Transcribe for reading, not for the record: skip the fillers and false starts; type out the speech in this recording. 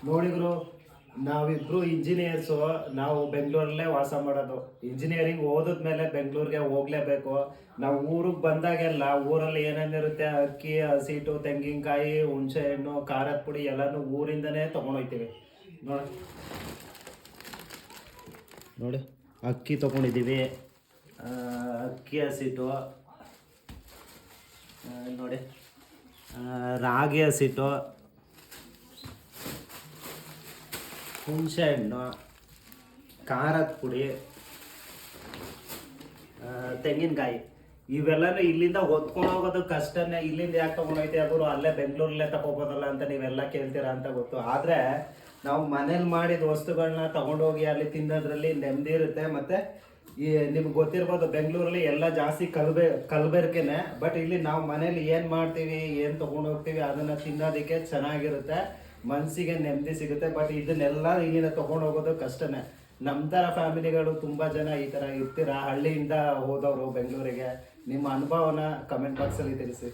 ನೋಡಿದ್ರು ನಾವಿಬ್ರು ಇಂಜಿನಿಯರ್ಸು. ನಾವು ಬೆಂಗಳೂರಲ್ಲೇ ವಾಸ ಮಾಡೋದು. ಇಂಜಿನಿಯರಿಂಗ್ ಓದಿದ್ಮೇಲೆ ಬೆಂಗಳೂರಿಗೆ ಹೋಗ್ಲೇಬೇಕು. ನಾವು ಊರಿಗೆ ಬಂದಾಗೆಲ್ಲ ಊರಲ್ಲಿ ಏನೇನಿರುತ್ತೆ ಅಕ್ಕಿ, ಹಸಿಟ್ಟು, ತೆಂಗಿನಕಾಯಿ, ಹುಣಸೆ ಹಣ್ಣು, ಖಾರದ ಪುಡಿ ಎಲ್ಲನೂ ಊರಿಂದನೇ ತೊಗೊಂಡೋಗ್ತೀವಿ. ನೋಡಿ ನೋಡಿ ಅಕ್ಕಿ ತೊಗೊಂಡಿದ್ದೀವಿ, ಅಕ್ಕಿ ಹಸಿಟ್ಟು ನೋಡಿ, ರಾಗಿ ಹಸಿಟ್ಟು, ಹುಣಸೆ ಹಣ್ಣು, ಖಾರದ ಪುಡಿ, ತೆಂಗಿನಕಾಯಿ ಇವೆಲ್ಲನೂ ಇಲ್ಲಿಂದ ಹೊತ್ಕೊಂಡು ಹೋಗೋದು ಕಷ್ಟನೇ. ಇಲ್ಲಿಂದ ಯಾಕೆ ತೊಗೊಂಡೋಯ್ತೆ ಅವರು ಅಲ್ಲೇ ಬೆಂಗಳೂರಲ್ಲೇ ತಗೋಬೋದಲ್ಲ ಅಂತ ನೀವೆಲ್ಲ ಕೇಳ್ತೀರಾ ಅಂತ ಗೊತ್ತು. ಆದರೆ ನಾವು ಮನೇಲಿ ಮಾಡಿದ ವಸ್ತುಗಳನ್ನ ತೊಗೊಂಡೋಗಿ ಅಲ್ಲಿ ತಿನ್ನೋದ್ರಲ್ಲಿ ನೆಮ್ಮದಿ ಇರುತ್ತೆ. ಮತ್ತು ಈ ನಿಮ್ಗೆ ಗೊತ್ತಿರ್ಬೋದು, ಬೆಂಗಳೂರಲ್ಲಿ ಎಲ್ಲ ಜಾಸ್ತಿ ಕಲಬೆರಕೆನೆ. ಬಟ್ ಇಲ್ಲಿ ನಾವು ಮನೇಲಿ ಏನು ಮಾಡ್ತೀವಿ, ಏನು ತೊಗೊಂಡೋಗ್ತೀವಿ ಅದನ್ನು ತಿನ್ನೋದಕ್ಕೆ ಚೆನ್ನಾಗಿರುತ್ತೆ, ಮನಸ್ಸಿಗೆ ನೆಮ್ಮದಿ ಸಿಗುತ್ತೆ. ಬಟ್ ಇದನ್ನೆಲ್ಲ ಇಲ್ಲಿಂದ ತೊಗೊಂಡು ಹೋಗೋದು ಕಷ್ಟನೇ. ನಮ್ಮ ಥರ ಫ್ಯಾಮಿಲಿಗಳು ತುಂಬ ಜನ ಈ ಥರ ಇರ್ತೀರ, ಹಳ್ಳಿಯಿಂದ ಹೋದವರು ಬೆಂಗಳೂರಿಗೆ. ನಿಮ್ಮ ಅನುಭವನ ಕಮೆಂಟ್ ಬಾಕ್ಸಲ್ಲಿ ತಿಳಿಸಿ.